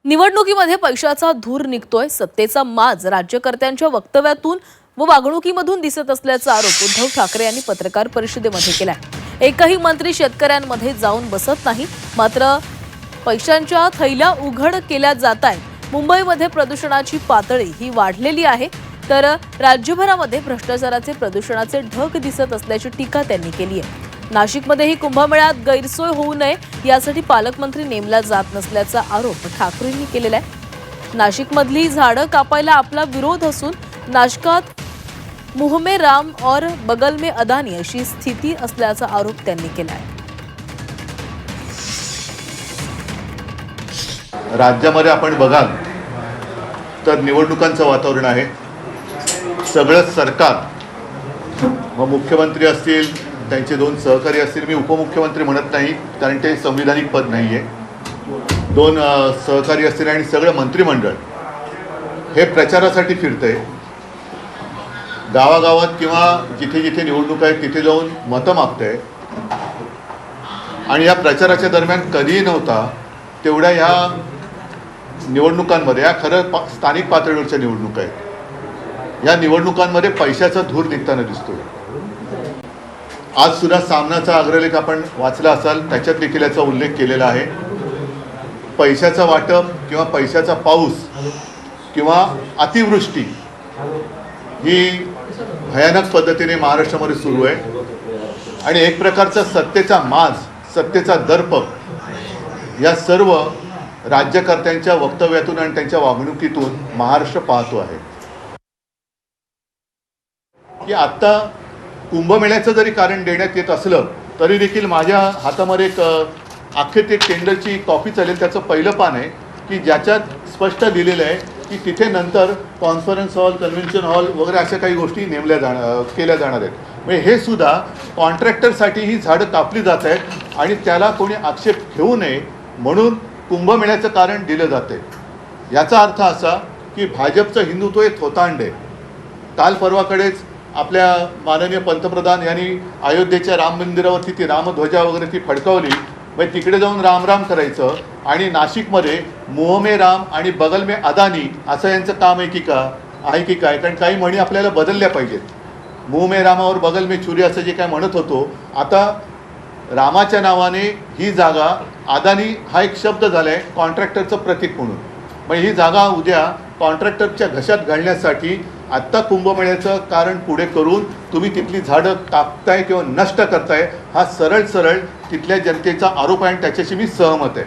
निवडणुकीमध्ये पैशाचा धूर निघतोय, सत्तेचा माज राज्यकर्त्यांच्या वक्तव्यातून व वागणुकीमधून दिसत असल्याचा आरोप उद्धव ठाकरे यांनी पत्रकार परिषदेमध्ये केलाय। एकही मंत्री शेतकऱ्यांमध्ये जाऊन बसत नाही, मात्र पैशांच्या थैल्या उघड केल्या जातायत। मुंबईमध्ये प्रदूषणाची पातळी ही वाढलेली आहे, तर राज्यभरामध्ये भ्रष्टाचाराचे प्रदूषणाचे ढग दिसत असल्याची टीका त्यांनी केली आहे। नाशिकमध्येही कुंभमेळ्यात गैरसोय होऊ नये यासाठी पालकमंत्री नेमला जात नसल्याचा आरोप ठाकरेंनी केलेला आहे। नाशिकमधली झाडं कापायला आपला विरोध असून नाशकात मुंह में राम और बगल में अदानी अशी स्थिती असल्याचा आरोप त्यांनी केला आहे। राज्यामध्ये आपण बघाल तर निवडणुकांचं वातावरण आहे। सगळं सरकार व मुख्यमंत्री असतील, त्यांचे दोन सहकारी असतील, मी उपमुख्यमंत्री म्हणत नाही कारण ते संविधानिक पद नाही आहे, दोन सहकारी असतील आणि सगळं मंत्रिमंडळ हे प्रचारासाठी फिरतंय। गावागावात किंवा जिथे जिथे निवडणूक आहे तिथे जाऊन मतं मागतंय आणि या प्रचाराच्या दरम्यान कधीही नव्हता तेवढ्या ह्या निवडणुकांमध्ये, या खरं स्थानिक पातळीवरच्या निवडणुका आहेत, या निवडणुकांमध्ये पैशाचा धूर निघताना दिसतोय। आज सुद्धा सामनाचा अग्रलेख आपण वाचला असाल, त्याच्यात देखील याचा उल्लेख केलेला आहे। पैशाचं वाटप किंवा पैशाचा पाऊस किंवा अतिवृष्टी ही भयानक पद्धतीने महाराष्ट्रामध्ये सुरू आहे आणि एक प्रकारचा सत्तेचा माज, सत्तेचा दर्प या सर्व राज्यकर्त्यांच्या वक्तव्यातून आणि त्यांच्या वागणुकीतून महाराष्ट्र पाहतो आहे की आत्ता कुंभमेळ्याचं जरी कारण देण्यात येत असलं तरी देखील माझ्या हातामध्ये एक अख्खे ते टेंडरची कॉपी चालेल, त्याचं पहिलं पान आहे की ज्याच्यात स्पष्ट लिहिलेलं आहे की तिथे नंतर कॉन्फरन्स हॉल, कन्व्हेन्शन हॉल वगैरे अशा काही गोष्टी केल्या जाणार आहेत। म्हणजे हे सुद्धा कॉन्ट्रॅक्टरसाठी ही झाडं कापली जात आहेत आणि त्याला कोणी आक्षेप घेऊ नये म्हणून कुंभमेळ्याचं कारण दिलं जाते। याचा अर्थ असा की भाजपचं हिंदुत्व हे थोतांड आहे। काल परवाकडेच आपल्या माननीय पंतप्रधान यांनी अयोध्येच्या राम मंदिरावरती ती रामध्वजा वगैरे ती फडकावली, म्हणजे तिकडे जाऊन राम राम करायचं आणि नाशिकमध्ये मुंह में राम आणि बगल में अदानी असं यांचं काम आहे की काय? कारण काही म्हणी आपल्याला बदलल्या पाहिजेत। मुंह में राम और बगल में छुरी असं जे काय म्हणत होतो, आता रामाच्या नावाने ही जागा अदानी हा एक शब्द झाला आहे कॉन्ट्रॅक्टरचं प्रतीक म्हणून। मग ही जागा उद्या कॉन्ट्रॅक्टरच्या घशात घालण्यासाठी आत्ता कुंभमेळ्याचं कारण पुढे करून तुम्ही तिथली झाडं कापताय किंवा नष्ट करताय, हा सरळ तिथल्या जनतेचा आरोप आहे आणि त्याच्याशी मी सहमत आहे।